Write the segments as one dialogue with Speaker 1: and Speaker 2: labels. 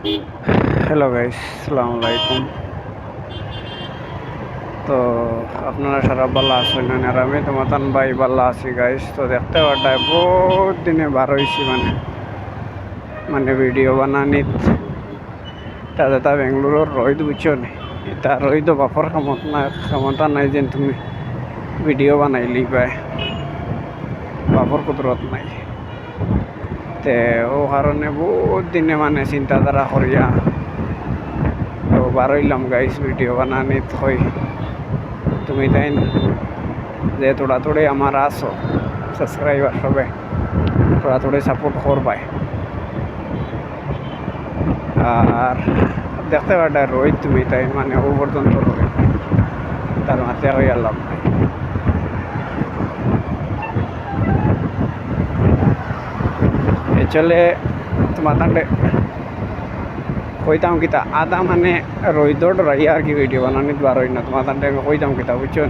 Speaker 1: Hello guys, আসসালামু আলাইকুম। তো আপনারা সারা ভালো আছেন? আর আমি তো মতন ভাই ভালো আছি গাইস। তো দেখতে পাটায় বহুত দিনে বার হয়েছি মানে ভিডিও বানানিত তাতে তা বেঙ্গালুরুর রোহিত বুঝছো নি, তা রোহিত বাপর ক্ষমতা নাই যেন তুমি ভিডিও বানাইলি পায়, বাপর কুদরত নাই। তে ও কারণে বহুত দিনে মানে চিন্তাধারা করিয়া তো বার হইলাম গাইস ভিডিও বানানিত হই। তুমি তাই যে তোড়াতোড়ি আমার আসো সাবস্ক্রাইবার সবে তোড়াতোড়ি সাপোর্ট করবাই। আর দেখতে পাটা রোহিত তুমি তাই মানে ও পর্যন্ত রোহিত, তার মাঝে হয়ে লাভ নাই। চলে তোমার তান্ডে কইতাম কিতা আদা মানে রোহিতর ডরাইয়া আর কি ভিডিও বানানিত বার হই না। তোমার তান্ডে আমি কইতাম কিতা বুঝছো,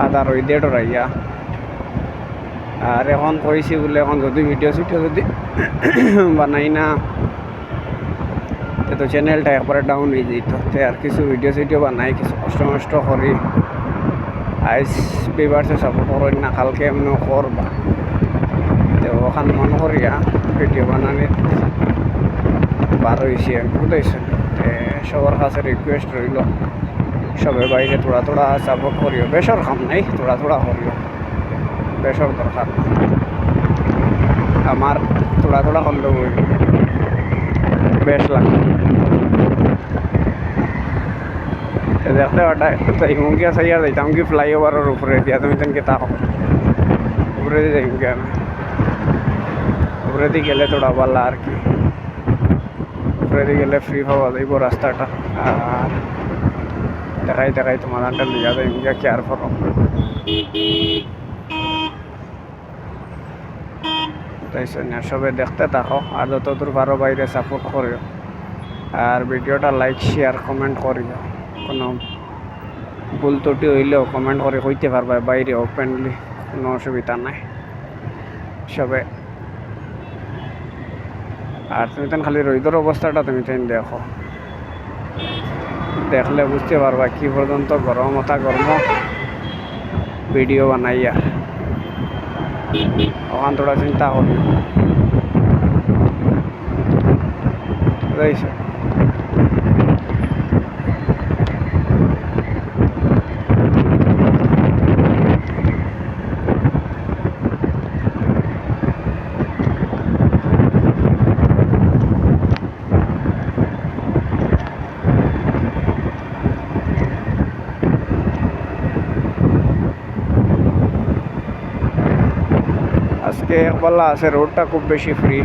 Speaker 1: আদা রোহিতে ডরাইয়া। আর এখন কইছি বলে এখন যদি ভিডিও সিডিও যদি বানাই না তো চ্যানেলটা একবারে ডাউন হয়ে যেত। আর কিছু ভিডিও সিডিও বানাই, কিছু কষ্ট মষ্ট করি। আইস বিভার্সে সাপোর্ট করেন না, কালকে এমনি করবা। তো ওখান মন করিয়া ভিডিও বানানি বার হয়েছি বুঝাইছেন। সবার কাছে রিকোয়েস্ট রইল সবে বাইরে তোড়া তোড়া সাপোর্ট করিও। বেশর কাম নাই, তোড়া তোড়া করিও, বেশর দরকার না। আমার তোড়া তোড়া করলেও বেশ লাগে। দেখতে পাঠায় তো ইমুকিয়া সাইয়া যাইতাম কি ফ্লাইওভারের উপরে দিয়া, তুমি তেনকে তা উপরে দিয়ে যাইম কি আমি, উপরে দিয়ে গেলে তোড়া পাল্লা আর কি। উপরে দিয়ে গেলে ফ্রি পাওয়া যাইব রাস্তাটা। আর দেখাই দেখাই তোমার আনটা লিয়া যাইম গিয়া কেয়ার করো। তাই সবে দেখতে থাকো আর যতদূর পারো বাইরে সাপোর্ট করিও। আর ভিডিওটা লাইক শেয়ার কমেন্ট করিও। কোনো ভুল ত্রুটি হইলেও কমেন্ট করে কইতে পারবা বাইরে ওপেনলি, কোনো অসুবিধা নাই সবে। আর তুমি তেন খালি রোহিতর অবস্থাটা তুমি তেন দেখো, দেখলে বুঝতে পারবা কি পর্যন্ত গরমতা গরম ভিডিও বানাইয়া। ওখান তোরা চিন্তা করি বুঝাইছো। আজকে একবেলা আছে, রোডটা খুব বেশি ফ্রি।